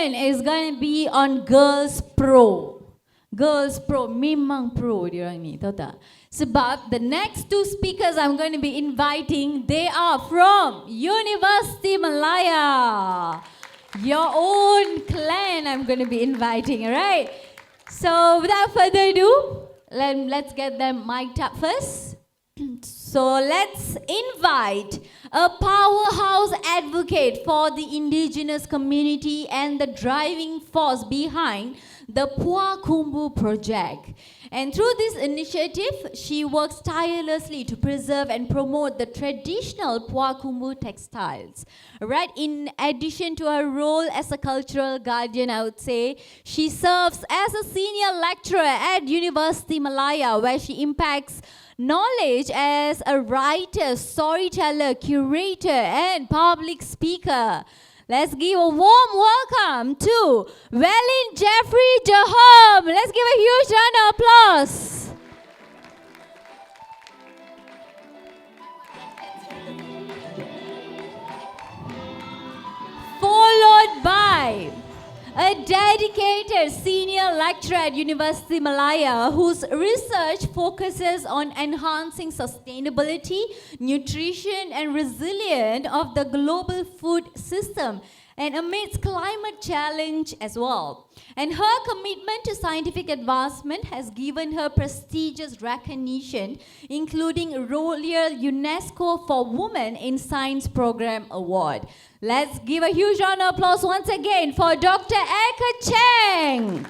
segment is going to be on Girls Pro. Girls Pro, memang pro diorang ni, tahu tak? Sebab the next two speakers I'm going to be inviting, they are from University Malaya. Your own clan I'm going to be inviting, alright? So without further ado, let's get them mic'd up first. So let's invite a powerhouse advocate for the indigenous community and the driving force behind the Puah Kumbu project. And through this initiative, she works tirelessly to preserve and promote the traditional Puah Kumbu textiles. Right? In addition to her role as a cultural guardian, I would say, she serves as a senior lecturer at University Malaya, where she impacts knowledge as a writer, storyteller, curator, and public speaker. Let's give a warm welcome to Welyne Jehom. Let's give a huge round of applause. Followed by a dedicated senior lecturer at University Malaya whose research focuses on enhancing sustainability, nutrition and resilience of the global food system and amidst climate challenge as well. And her commitment to scientific advancement has given her prestigious recognition, including Royal UNESCO for Women in Science Program Award. Let's give a huge round of applause once again for Dr. Acga Cheng.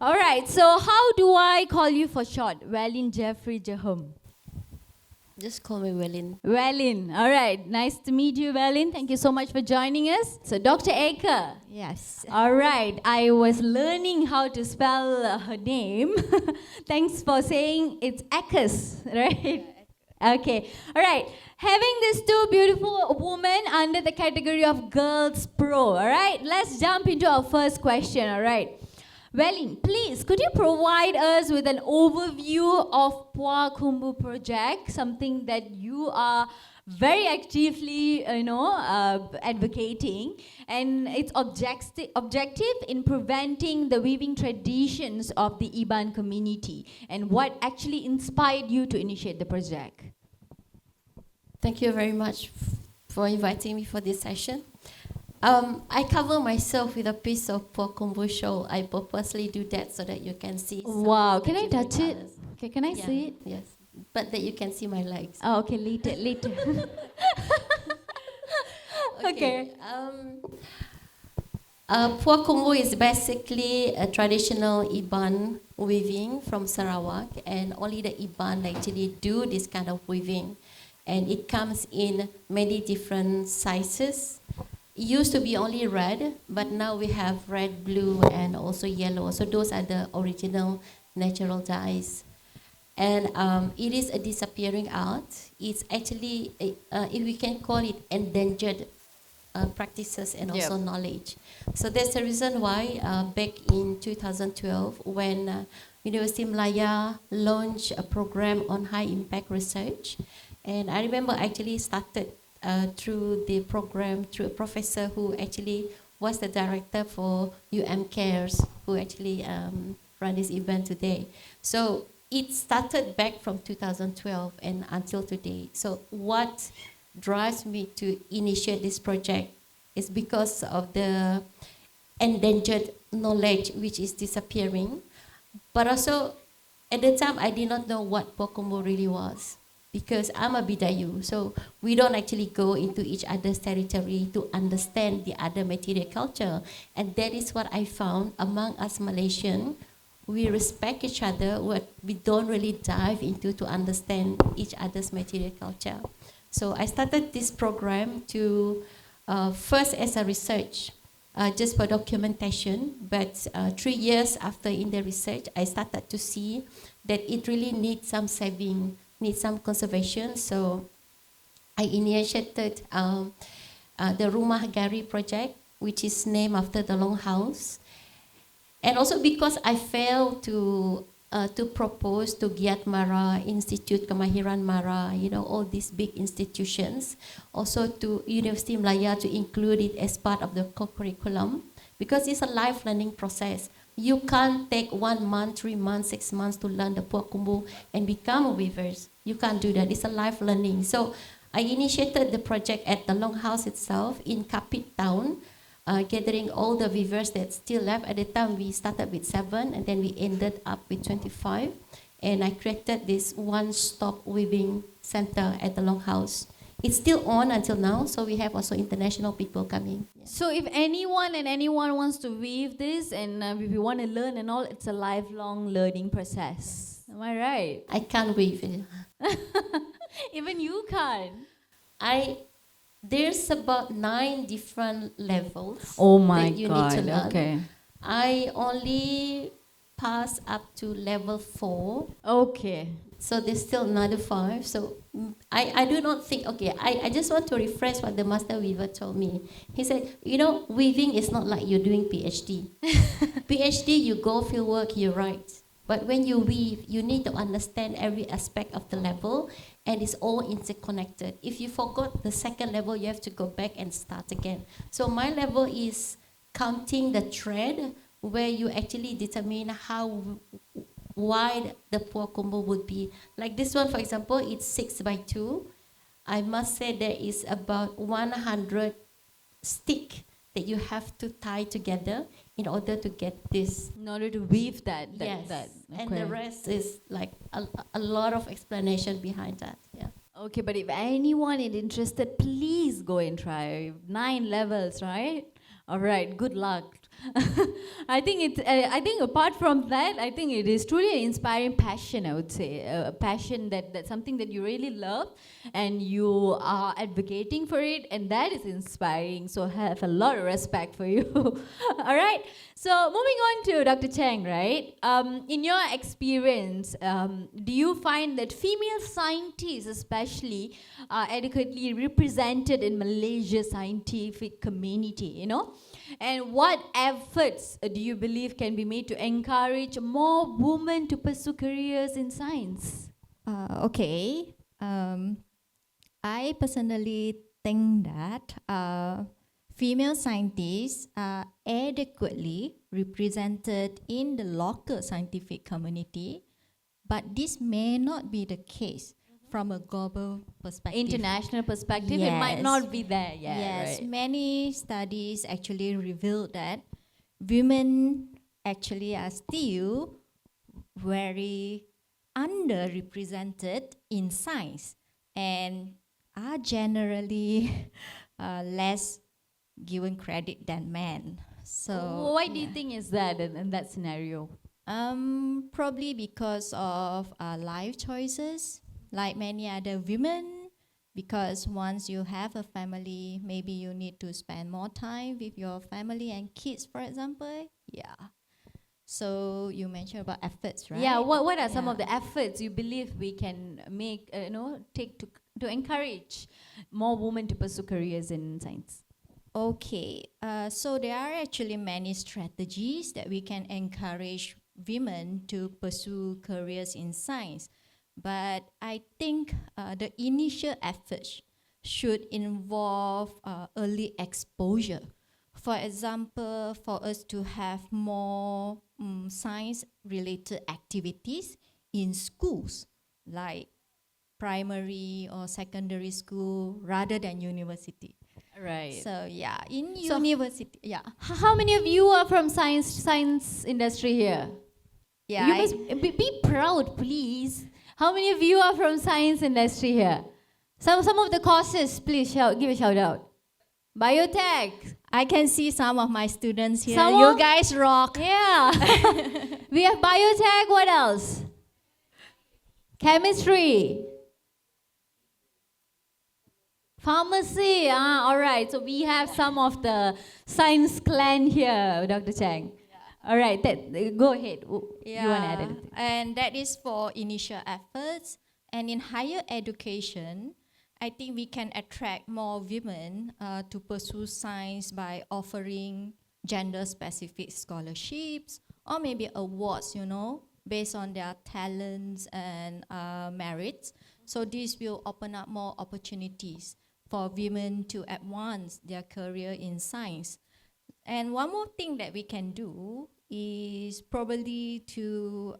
All right, so how do I call you for short? Welyne Jehom. Just call me Welyne. Welyne, all right. Nice to meet you, Welyne. Thank you so much for joining us. So, Dr. Acga. Yes. All right, I was learning how to spell her name. Thanks for saying it's Acgas, right? Okay, all right. Having these two beautiful women under the category of Girls Pro, all right? Let's jump into our first question, all right? Welyne, please, could you provide us with an overview of Puah Kumbu project, something that you are very actively, advocating, and its objective in preventing the weaving traditions of the Iban community, and what actually inspired you to initiate the project? Thank you very much for inviting me for this session. I cover myself with a piece of Puah Kumbu shawl. I purposely do that so that you can see. Wow, can I touch it? Okay, can I see it? Yes, but that you can see my legs. Oh, okay, later. Okay. Puah Kumbu is basically a traditional Iban weaving from Sarawak, and only the Iban actually do this kind of weaving. And it comes in many different sizes. It used to be only red, but now we have red, blue, and also yellow. So those are the original natural dyes. And it is a disappearing art. It's actually, if we can call it, endangered practices and also knowledge. So that's the reason why back in 2012, when University Malaya launched a program on high impact research, and I remember actually started through the program through a professor who actually was the director for Cares, who actually run this event today. So it started back from 2012 and until today. So what drives me to initiate this project is because of the endangered knowledge which is disappearing. But also, at the time, I did not know what Puah Kumbu really was, because I'm a Bidayu, so we don't actually go into each other's territory to understand the other material culture. And that is what I found among us Malaysian. We respect each other, but we don't really dive into to understand each other's material culture. So I started this program to first as a research, just for documentation, but 3 years after in the research, I started to see that it really needs some saving, needs some conservation. So I initiated the Rumah Gari project, which is named after the longhouse. And also because I failed to to propose to Giat Mara, Institute Kemahiran Mara, all these big institutions, also to University Malaya to include it as part of the co-curriculum, because it's a life learning process. You can't take 1 month, 3 months, 6 months to learn the Puak Kumbu and become weavers. You can't do that. It's a life learning. So I initiated the project at the Longhouse itself in Kapit Town, gathering all the weavers that still left. At the time, we started with 7, and then we ended up with 25. And I created this one-stop weaving center at the Longhouse. It's still on until now, so we have also international people coming. Yeah. So if anyone wants to weave this, and if you want to learn and all, it's a lifelong learning process. Am I right? I can't weave it. Even you can't. There's about 9 different levels Oh my that you God. need to learn. Okay. I only pass up to level 4. Okay. So there's still another 5. So I do not think, I just want to rephrase what the master weaver told me. He said, weaving is not like you're doing PhD. PhD, you go field work, you write. But when you weave, you need to understand every aspect of the level, and it's all interconnected. If you forgot the second level, you have to go back and start again. So my level is counting the thread, where you actually determine how wide the Puak Kumbu would be. Like this one, for example, it's 6 by 2. I must say there is about 100 stick that you have to tie together in order to get this. In order to weave that. Yes. Okay. And the rest is like a lot of explanation behind that. Yeah. Okay, but if anyone is interested, please go and try. 9 levels, right? All right, good luck. I think apart from that, I think it is truly an inspiring passion, I would say. A passion that's something that you really love and you are advocating for it, and that is inspiring. So I have a lot of respect for you. All right. So moving on to Dr. Cheng, right? In your experience, do you find that female scientists especially are adequately represented in Malaysia's scientific community, And what efforts do you believe can be made to encourage more women to pursue careers in science? Okay. I personally think that female scientists are adequately represented in the local scientific community, but this may not be the case from a global perspective. International perspective, it might Yes. not be there yet, Yes, right? many studies actually revealed that women actually are still very underrepresented in science and are generally less given credit than men. So Why do you think is that in that scenario? Probably because of life choices, like many other women. Because once you have a family, maybe you need to spend more time with your family and kids, for example. Yeah. So you mentioned about efforts, right? Yeah, what are some of Yeah. the efforts you believe we can make, take to encourage more women to pursue careers in science? Okay, so there are actually many strategies that we can encourage women to pursue careers in science. But I think the initial efforts should involve early exposure. For example, for us to have more science-related activities in schools, like primary or secondary school, rather than university. Right. So yeah, in So- university, yeah, How many of you are from science industry here? yeah. You I- must be proud, please. How many of you are from science industry here? Some of the courses, please give a shout out. Biotech. I can see some of my students here. Some You of- guys rock. Yeah. We have biotech. What else? Chemistry. Pharmacy. All right. So we have some of the science clan here, Dr. Cheng. All right. Go ahead. You want to add anything? And that is for initial efforts. And in higher education, I think we can attract more women to pursue science by offering gender-specific scholarships or maybe awards, based on their talents and merits. So this will open up more opportunities for women to advance their career in science. And one more thing that we can do is probably to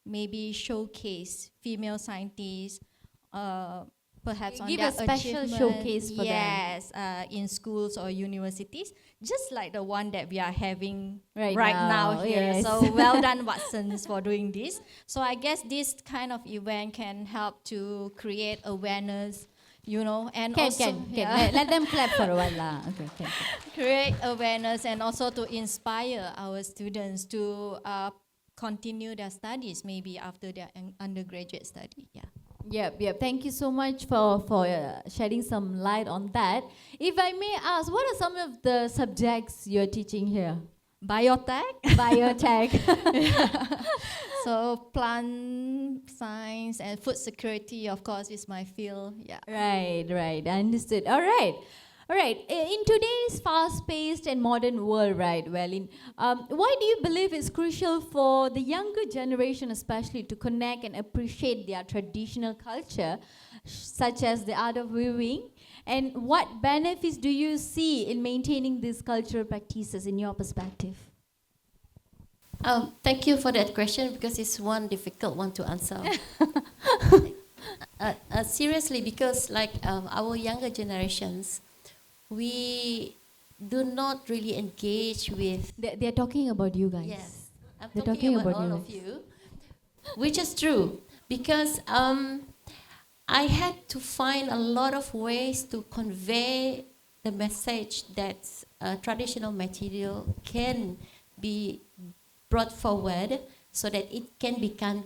maybe showcase female scientists, perhaps on Give their a special achievement, showcase for them. yes, in schools or universities, just like the one that we are having Right now now, here. yes. So well done, Watsons, for doing this. So I guess this kind of event can help to create awareness, you know, and also yeah, Let them clap for a while lah. Okay, can. create awareness and also to inspire our students to continue their studies maybe after their undergraduate study. Yeah. Yep. Thank you so much for shedding some light on that. If I may ask, what are some of the subjects you're teaching here? Biotech. Biotech. So plant science and food security, of course, is my field. Yeah. Right. Understood. All right. In today's fast-paced and modern world, right, Welyne, why do you believe it's crucial for the younger generation especially to connect and appreciate their traditional culture, such as the art of weaving? And what benefits do you see in maintaining these cultural practices in your perspective? Thank you for that question because it's one difficult one to answer. Seriously, because like our younger generations, we do not really engage with. They're talking about you guys. Yes, I'm They're talking about all you of guys. you, which is true because I had to find a lot of ways to convey the message that traditional material can be brought forward so that it can become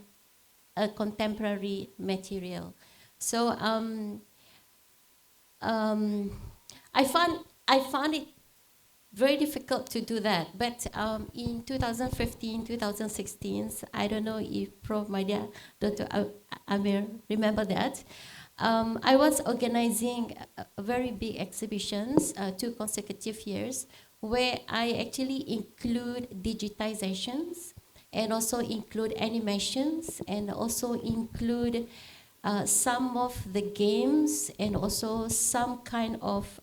a contemporary material. So I found it very difficult to do that. But in 2015, 2016, I don't know if Prof. Madia, Dr. Amir remember that. I was organizing a very big exhibitions, 2 consecutive years, where I actually include digitizations and also include animations and also include some of the games and also some kind of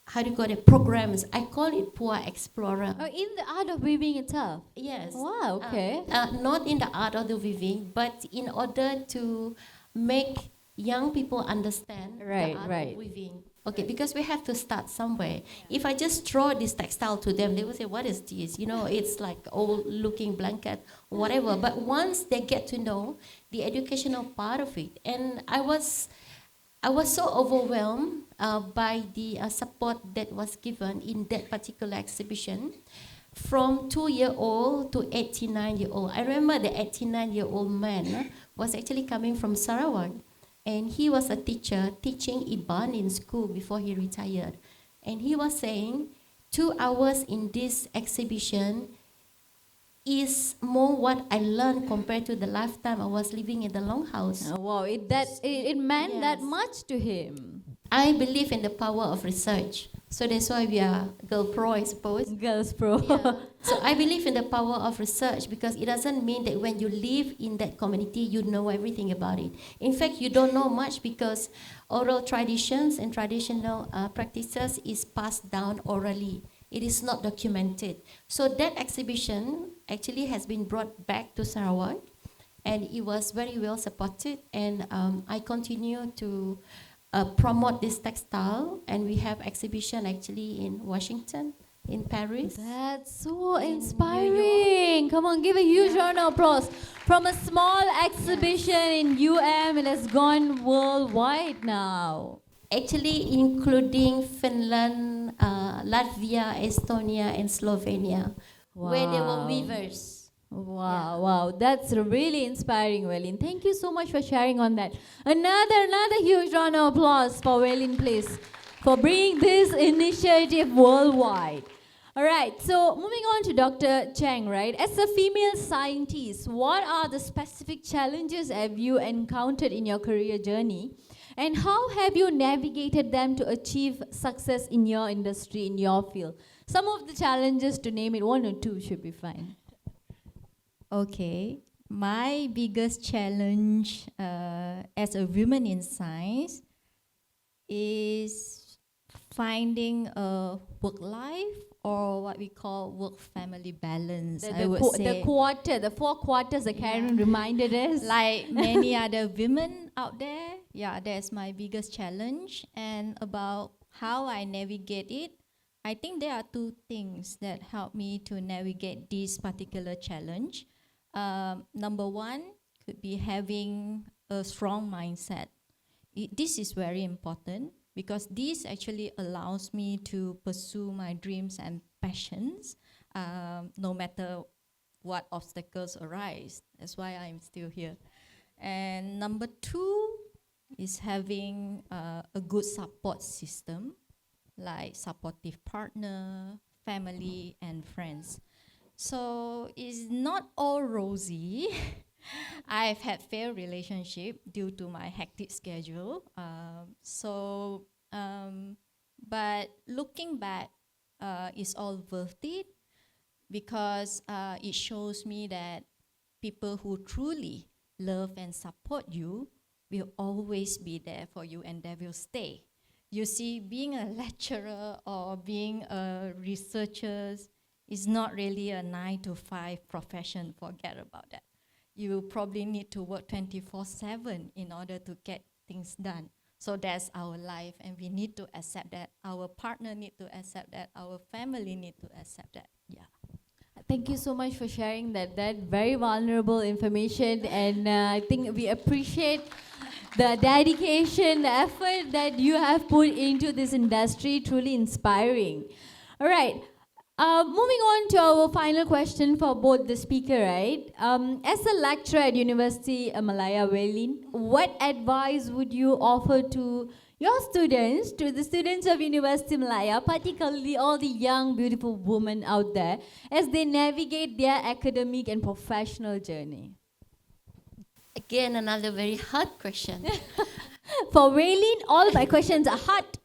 how do you call it, programs. I call it Pua Explorer. Oh, in the art of weaving itself? Yes. Wow, okay. Not in the art of the weaving, but in order to make young people understand Right, the art right. of weaving. Okay, because we have to start somewhere. If I just throw this textile to them, they will say, what is this? You know, it's like old looking blanket, whatever. But once they get to know the educational part of it, and I was so overwhelmed by the support that was given in that particular exhibition, from 2-year-old to 89-year-old. I remember the 89-year-old man was actually coming from Sarawak, and he was a teacher teaching Iban in school before he retired. And he was saying 2 hours in this exhibition is more what I learned compared to the lifetime I was living in the longhouse. Oh, wow, it meant that Yes. much to him. I believe in the power of research. So that's why we are Girl Pro, I suppose. Girls Pro. Yeah. So I believe in the power of research because it doesn't mean that when you live in that community, you know everything about it. In fact, you don't know much because oral traditions and traditional practices is passed down orally. It is not documented. So that exhibition actually has been brought back to Sarawak, and it was very well supported. And I continue to promote this textile, and we have exhibition actually in Washington, in Paris. That's so In New inspiring. Come on, give a huge round of applause. From a small exhibition in UM, it has gone worldwide now. Actually, including Finland, Latvia, Estonia, and Slovenia, where there were Wow. weavers. Wow, that's really inspiring, Welyne. Thank you so much for sharing on that. Another huge round of applause for Welyne, please, for bringing this initiative worldwide. All right, so moving on to Dr. Cheng, right? As a female scientist, what are the specific challenges have you encountered in your career journey? And how have you navigated them to achieve success in your industry, in your field? Some of the challenges, to name it, 1 or 2 should be fine. Okay, my biggest challenge as a woman in science is finding a work life or what we call work family balance. I would say, The 4 quarters that Karen Yeah. reminded us. like many other women out there, yeah, that's my biggest challenge. And about how I navigate it, I think there are two things that help me to navigate this particular challenge. Number one could be having a strong mindset. This is very important because this actually allows me to pursue my dreams and passions, no matter what obstacles arise. That's why I'm still here. And number two is having a good support system, like supportive partner, family, and friends. So it's not all rosy. I've had failed relationship due to my hectic schedule. But looking back, it's all worth it because it shows me that people who truly love and support you will always be there for you and they will stay. You see, being a lecturer or being a researcher is not really a 9 to 5 profession. Forget about that. You probably need to work 24/7 in order to get things done. So that's our life, and we need to accept that. Our partner need to accept that. Our family need to accept that. Yeah. Thank you so much for sharing that very vulnerable information, and I think we appreciate the dedication, the effort that you have put into this industry. Truly inspiring. All right. Moving on to our final question for both the speaker, right? As a lecturer at University Malaya Welyne, what advice would you offer to your students, to the students of University Malaya, particularly all the young, beautiful women out there, as they navigate their academic and professional journey? Again, another very hard question. For Welyne, all my questions are hot.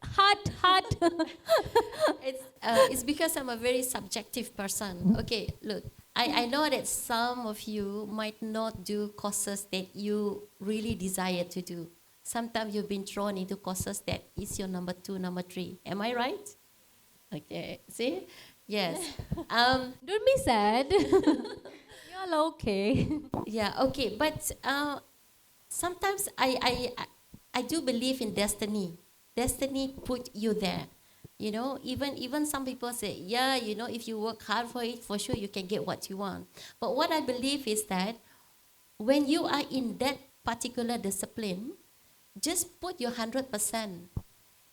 It's because I'm a very subjective person. Okay, look, I know that some of you might not do courses that you really desire to do. Sometimes you've been thrown into courses that is your number 2, number 3. Am I right? Okay, see? Yes. Don't be sad. You're all okay. Yeah, okay, but sometimes I do believe in destiny. Destiny put you there. You know, even some people say, yeah, you know, if you work hard for it, for sure you can get what you want. But what I believe is that when you are in that particular discipline, just put your 100%.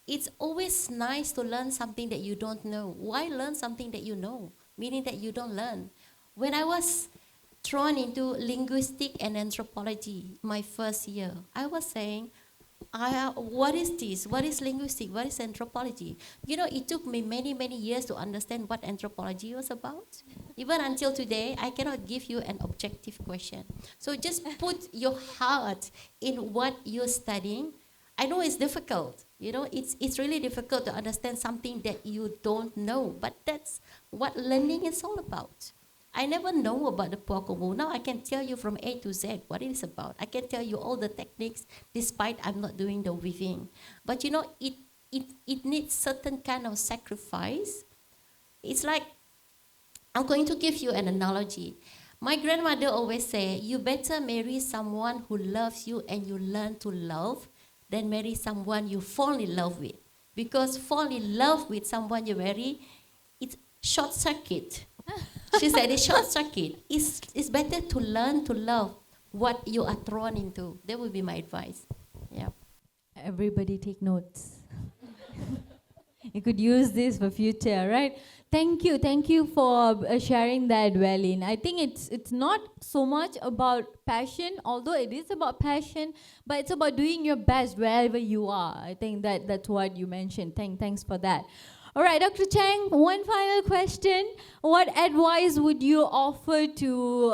It's always nice to learn something that you don't know. Why learn something that you know? Meaning that you don't learn. When I was thrown into linguistics and anthropology my first year, I was saying, what is this? What is linguistics? What is anthropology? You know, it took me many, many years to understand what anthropology was about. Even until today, I cannot give you an objective question. So just put your heart in what you're studying. I know it's difficult. You know, it's really difficult to understand something that you don't know. But that's what learning is all about. I never know about the Pokomo. Now I can tell you from A to Z what it is about. I can tell you all the techniques despite I'm not doing the weaving. But you know, it needs certain kind of sacrifice. It's like, I'm going to give you an analogy. My grandmother always say, you better marry someone who loves you and you learn to love than marry someone you fall in love with. Because fall in love with someone you marry, it's short circuit. She said it's short circuit. It's better to learn to love what you are thrown into. That would be my advice. Yeah. Everybody take notes. You could use this for future, right? Thank you for sharing that, Welyne. I think it's not so much about passion, although it is about passion, but it's about doing your best wherever you are. I think that's what you mentioned. Thanks for that. All right, Dr. Cheng, one final question. What advice would you offer to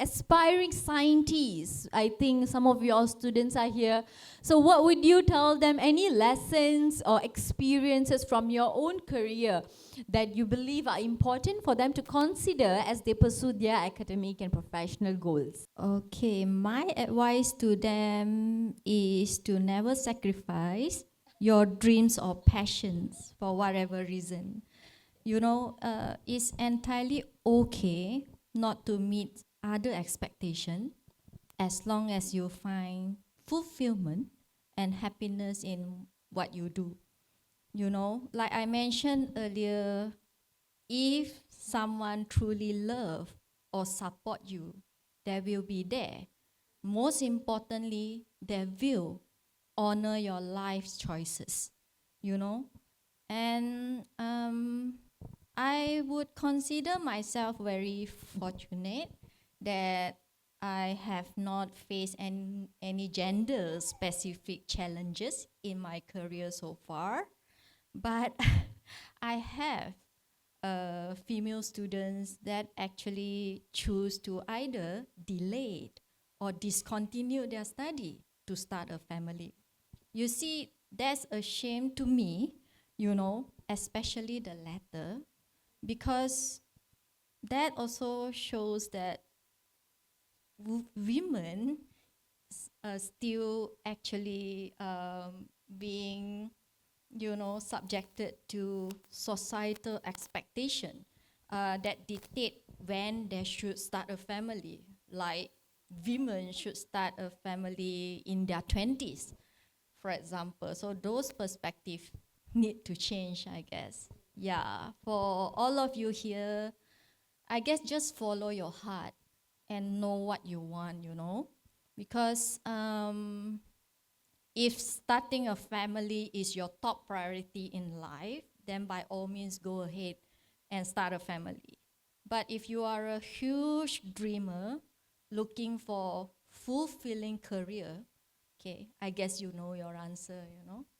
aspiring scientists? I think some of your students are here. So what would you tell them? Any lessons or experiences from your own career that you believe are important for them to consider as they pursue their academic and professional goals? Okay, my advice to them is to never sacrifice your dreams or passions for whatever reason. It's entirely okay not to meet other expectations as long as you find fulfillment and happiness in what you do. Like I mentioned earlier, if someone truly love or support you, they will be there. Most importantly, they will honor your life's choices, you know. And I would consider myself very fortunate that I have not faced any gender specific challenges in my career so far. But I have female students that actually choose to either delay or discontinue their study to start a family. You see, that's a shame to me, especially the latter, because that also shows that women are still actually being subjected to societal expectation that dictate when they should start a family. Like women should start a family in their 20s, for example. So those perspectives need to change, I guess. Yeah, for all of you here, I guess just follow your heart and know what you want, because if starting a family is your top priority in life, then by all means go ahead and start a family. But if you are a huge dreamer looking for fulfilling career, okay, I guess you know your answer,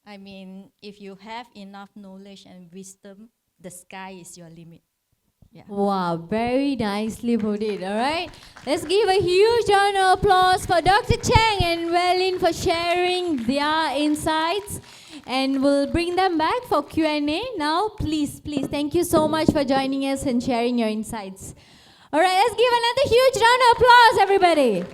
I mean, if you have enough knowledge and wisdom, the sky is your limit. Yeah. Wow, very nicely put it, all right? Let's give a huge round of applause for Dr. Cheng and Welyne for sharing their insights. And we'll bring them back for Q&A. Now, please, thank you so much for joining us and sharing your insights. All right, let's give another huge round of applause, everybody.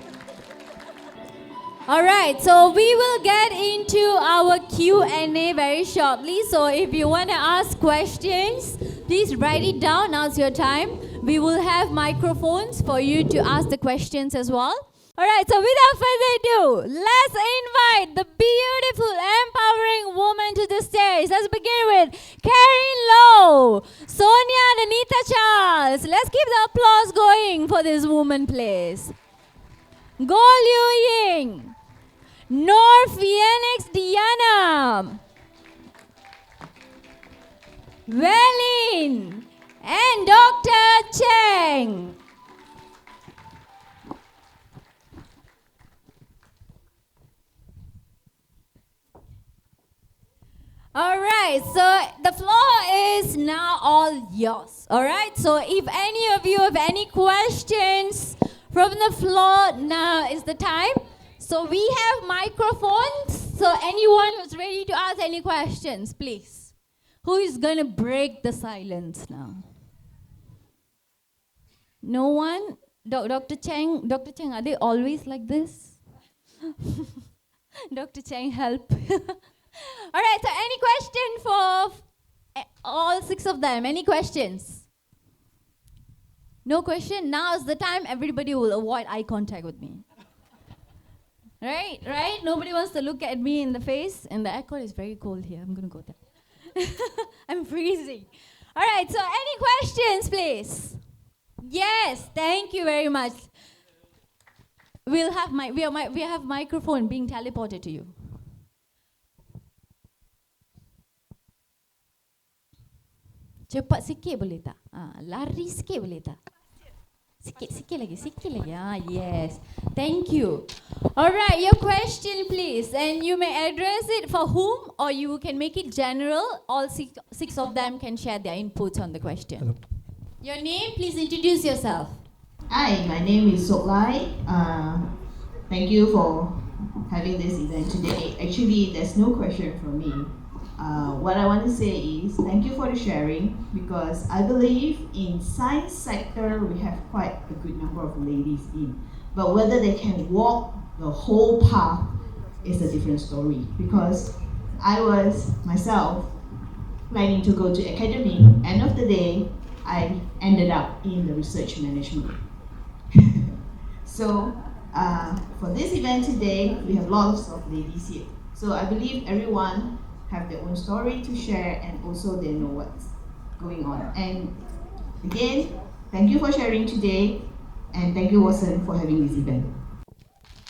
All right, so we will get into our Q&A very shortly. So if you want to ask questions, please write it down. Now's your time. We will have microphones for you to ask the questions as well. All right, so without further ado, let's invite the beautiful, empowering woman to the stage. Let's begin with Karen Low, Sonia Danita Charles. Let's keep the applause going for this woman, please. Go Liu Ying, Nor Phoenix Diana, Welyne, and Dr. Cheng. All right, so the floor is now all yours. All right, so if any of you have any questions from the floor, now is the time. So we have microphones, so anyone who's ready to ask any questions, please. Who is going to break the silence now? No one? Dr. Cheng, are they always like this? Dr. Cheng, help. All right, so any question for all 6 of them? Any questions? No question? Now is the time. Everybody will avoid eye contact with me. Right? Nobody wants to look at me in the face. And the aircon is very cold here. I'm going to go there. I'm freezing. All right, so any questions, please? Yes, thank you very much. We have microphone being teleported to you. Cepat sikit boleh tak? Lari sikit boleh tak? Sikit lagi. Ah, yes. Thank you. Alright, your question please. And you may address it for whom or you can make it general. All six of them can share their inputs on the question. Hello. Your name, please introduce yourself. Hi, my name is Welyne. Thank you for having this event today. Actually, there's no question from me. What I want to say is thank you for the sharing because I believe in science sector we have quite a good number of ladies in, but whether they can walk the whole path is a different story. Because I was myself planning to go to academy. End of the day, I ended up in the research management. So for this event today, we have lots of ladies here. So I believe everyone have their own story to share and also they know what's going on. And again, thank you for sharing today and thank you Watson for having this event.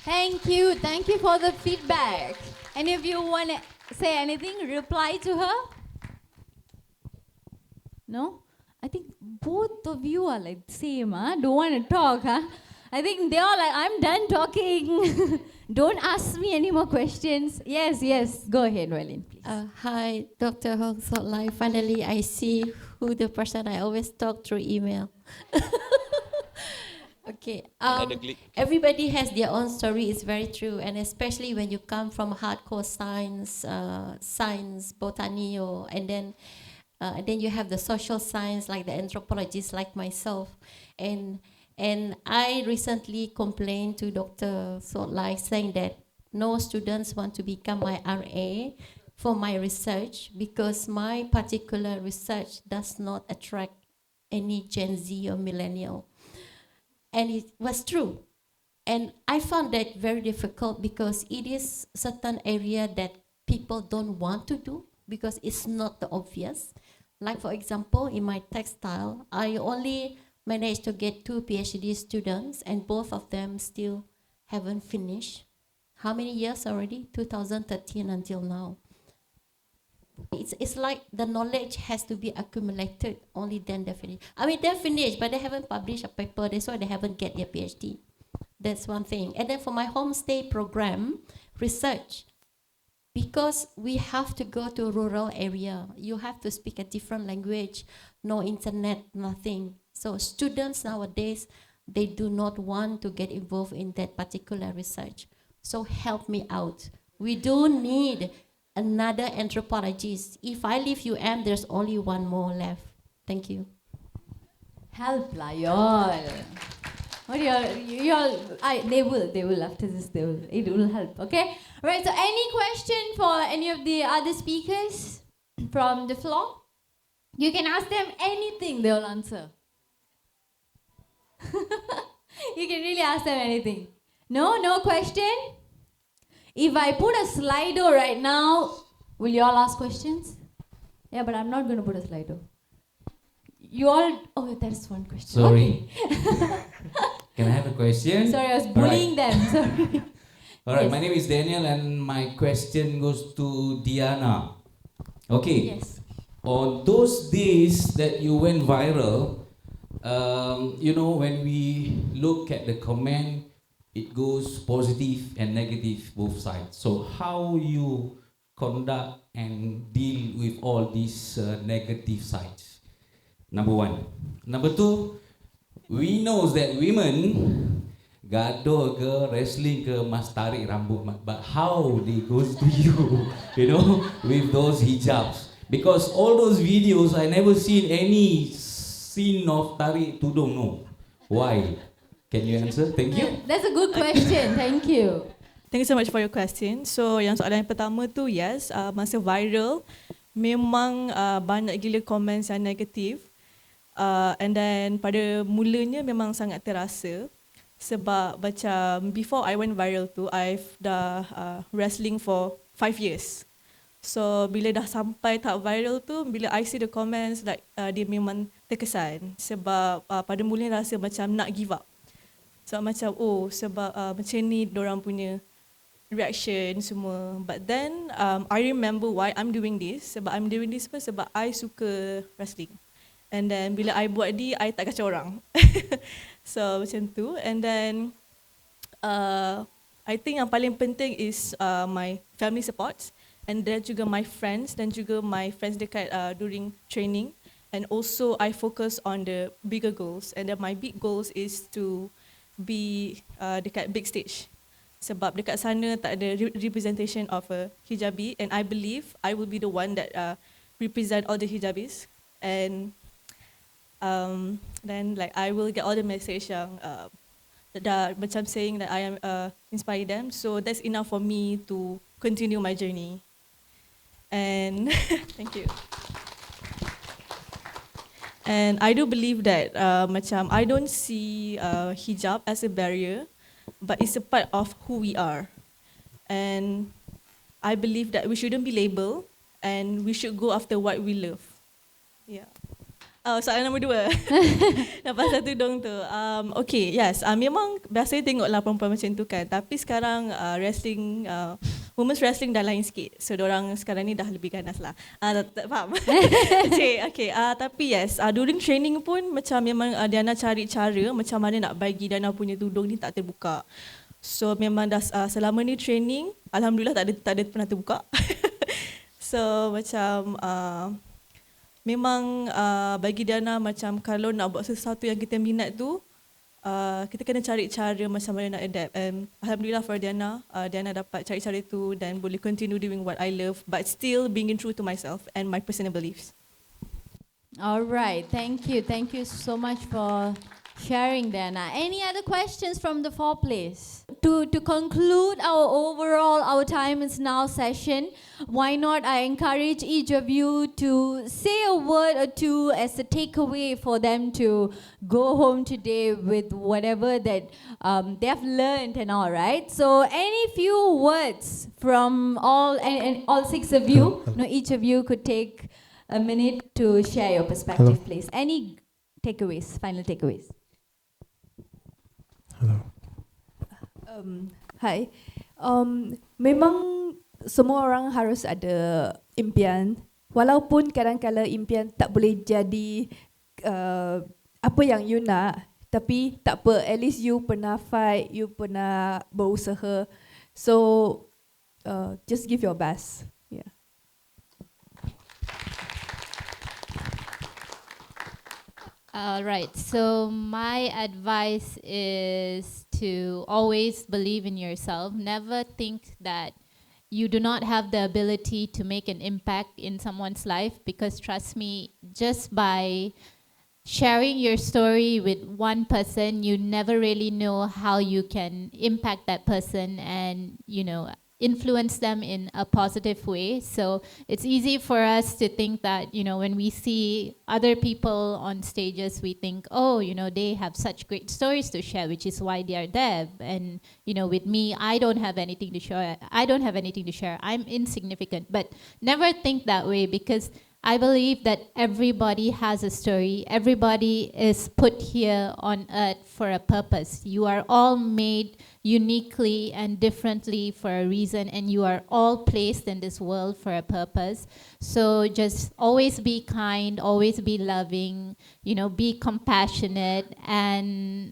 Thank you for the feedback. And if you want to say anything, reply to her. No? I think both of you are like same, huh? Don't want to talk, huh? I think they are like, I'm done talking. Don't ask me any more questions. Yes. Go ahead, Welyne, please. Hi, Dr. Hong Sok Lai. Finally, I see who the person I always talk through email. Okay. Everybody has their own story. It's very true, and especially when you come from hardcore science, botany, and then you have the social science like the anthropologists like myself, and I recently complained to Dr. Sok Lai saying that no students want to become my RA for my research because my particular research does not attract any Gen Z or millennial. And it was true. And I found that very difficult because it is certain area that people don't want to do because it's not the obvious. Like for example, in my textile, I only managed to get 2 PhD students and both of them still haven't finished. How many years already? 2013 until now. It's like the knowledge has to be accumulated, only then they finish. I mean, they're finished, but they haven't published a paper, that's why they haven't get their PhD. That's one thing. And then for my homestay program, research, because we have to go to a rural area, you have to speak a different language, no internet, nothing. So students nowadays, they do not want to get involved in that particular research. So help me out. We do need another anthropologist. If I leave UM, there's only one more left. Thank you. Help lah, y'all. What y'all? They will after this. It will help. Okay. Right. So, any question for any of the other speakers from the floor? You can ask them anything. They will answer. You can really ask them anything. No question. If I put a Slido right now, will you all ask questions? Yeah, but I'm not going to put a Slido. You all, there's one question. Sorry. Okay. Can I have a question? Sorry, I was bullying them. Sorry. Alright, Yes. my name is Daniel and my question goes to Diana. Okay. Yes. On those days that you went viral, when we look at the comment, it goes positive and negative both sides. So how you conduct and deal with all these negative sides? Number one. Number two, we know that women gaduh ke, wrestling ke, mas tarik rambut, but how they goes to you, with those hijabs? Because all those videos, I never seen any scene of tarik tudung, no. Why? Can you answer? Thank you. That's a good question. Thank you. Thank you so much for your question. So yang soalan yang pertama tu, yes, masa viral memang banyak gila comments yang negatif. And then pada mulanya memang sangat terasa sebab macam before I went viral tu, I've dah wrestling for 5 years. So bila dah sampai tahap viral tu, bila I see the comments like dia memang terkesan sebab pada mulanya rasa macam nak give up. So macam sebab macam ni dorang punya reaction semua. But then I remember why I'm doing this. Sebab I'm doing this sebab I suka wrestling. And then bila I buat ni, I tak kacau orang. So macam tu. And then I think yang paling penting is my family support, and then juga my friends, dan juga my friends dekat during training. And also I focus on the bigger goals, and then my big goals is to be dekat big stage. Sebab dekat sana tak ada representation of a hijabi, and I believe I will be the one that represent all the hijabis. And then like I will get all the message yang that macam saying that I am inspire them. So that's enough for me to continue my journey. And thank you. And I do believe that macam I don't see hijab as a barrier, but it's a part of who we are. And I believe that we shouldn't be labeled, and we should go after what we love. Yeah. Soalan nombor 2. Lepas satu dong tu. Okay, yes. Memang biasanya tengoklah perempuan macam tu kan. Tapi sekarang wrestling, women's wrestling dah lain sikit. So, diorang sekarang ni dah lebih ganas lah. Tak faham. Okay. Tapi yes, during training pun macam memang Diana cari cara macam mana nak bagi Diana punya tudung ni tak terbuka. So, memang dah selama ni training, alhamdulillah tak ada pernah terbuka. So, macam memang bagi Diana macam kalau nak buat sesuatu yang kita minat tu, kita kena cari cara macam mana nak adapt. And alhamdulillah for Diana, Diana dapat cari cara tu dan boleh continue doing what I love, but still being true to myself and my personal beliefs. All right, thank you so much for sharing, Diana. Any other questions from the floor, please? To conclude our time is now session, why not I encourage each of you to say a word or two as a takeaway for them to go home today with whatever that they have learned and all, right? So any few words from all 6 of you, each of you could take a minute to share your perspective, please. Any takeaways, final takeaways? Hello. Hi. Memang semua orang harus ada impian. Walaupun kadang-kala impian tak boleh jadi apa yang you nak, tapi tak apa, at least you pernah fight, you pernah berusaha. So just give your best. Yeah. All right, so my advice is to always believe in yourself. Never think that you do not have the ability to make an impact in someone's life, because trust me, just by sharing your story with one person, you never really know how you can impact that person and, influence them in a positive way. So it's easy for us to think that, when we see other people on stages, we think, oh, they have such great stories to share, which is why they are there. And, with me, I don't have anything to share. I'm insignificant. But never think that way, because I believe that everybody has a story. Everybody is put here on earth for a purpose. You are all made uniquely and differently for a reason, and you are all placed in this world for a purpose. So just always be kind, always be loving, be compassionate, and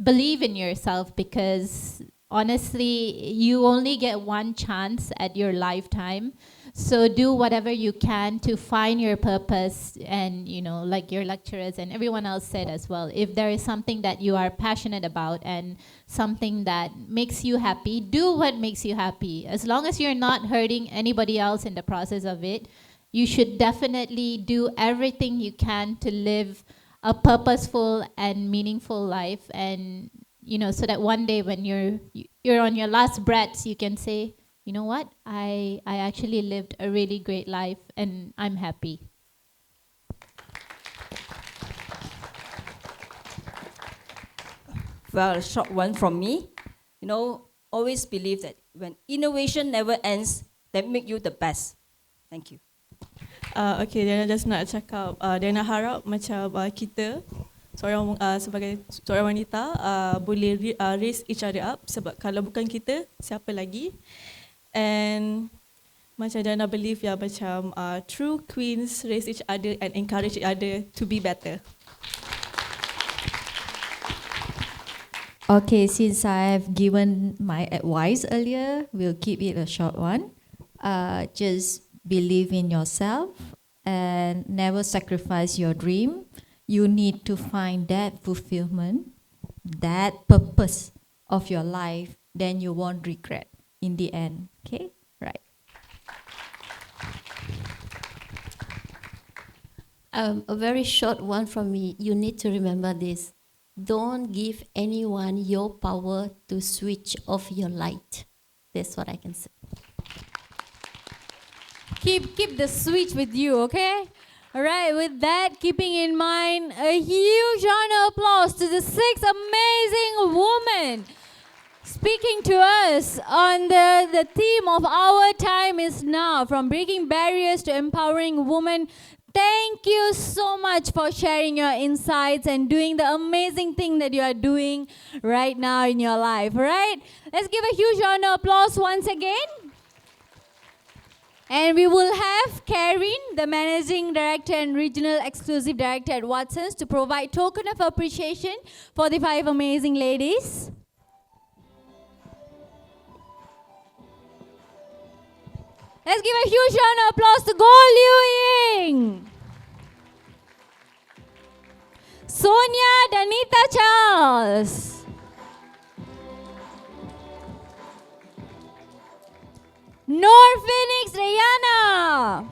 believe in yourself, because honestly, you only get one chance at your lifetime. So do whatever you can to find your purpose, and like your lecturers and everyone else said as well, if there is something that you are passionate about and something that makes you happy, do what makes you happy. As long as you're not hurting anybody else in the process of it, you should definitely do everything you can to live a purposeful and meaningful life, and so that one day when you're on your last breaths, you can say, you know what, I actually lived a really great life and I'm happy. Well, a short one from me. Always believe that when innovation never ends, that make you the best. Thank you. Okay, Diana just nak cakap, Diana harap macam kita sebagai seorang wanita boleh raise each other up, sebab kalau bukan kita, siapa lagi? And Macam Jana believe yang macam true queens raise each other and encourage each other to be better. Okay, since I've given my advice earlier, we'll keep it a short one. Just believe in yourself and never sacrifice your dream. You need to find that fulfillment, that purpose of your life, then you won't regret in the end. Okay? Right. A very short one from me. You need to remember this. Don't give anyone your power to switch off your light. That's what I can say. Keep the switch with you, okay? All right, with that, keeping in mind, a huge round of applause to the 6 amazing women speaking to us on the theme of our time is now, from breaking barriers to empowering women. Thank you so much for sharing your insights and doing the amazing thing that you are doing right now in your life, right? Let's give a huge round of applause once again. And we will have Karen, the Managing Director and Regional Exclusive Director at Watsons, to provide token of appreciation for the 5 amazing ladies. Let's give a huge round of applause to Go Liu Ying, Sonia Danita Charles, Nor Phoenix Rayana,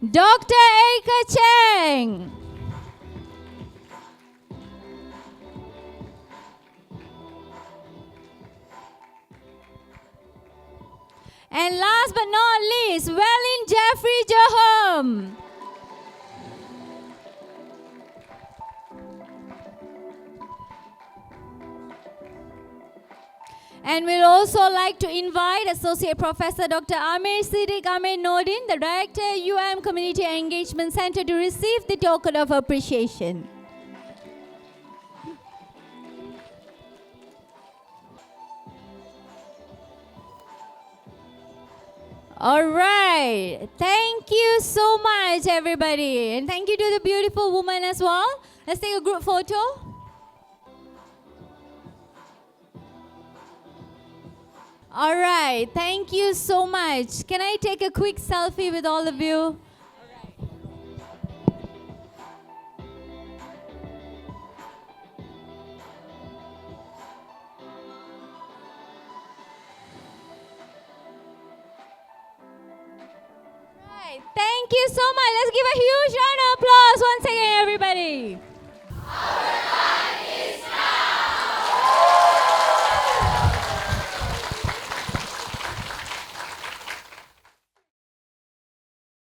Dr. Acga Cheng, and last but not least, Welyne Jeffrey Jehom. And we'd also like to invite Associate Professor Dr. Amir Siddiq Ahmed Nordin, the Director, Community Engagement Center, to receive the token of appreciation. All right. Thank you so much, everybody. And thank you to the beautiful woman as well. Let's take a group photo. All right. Thank you so much. Can I take a quick selfie with all of you? Thank you so much. Let's give a huge round of applause once again, everybody.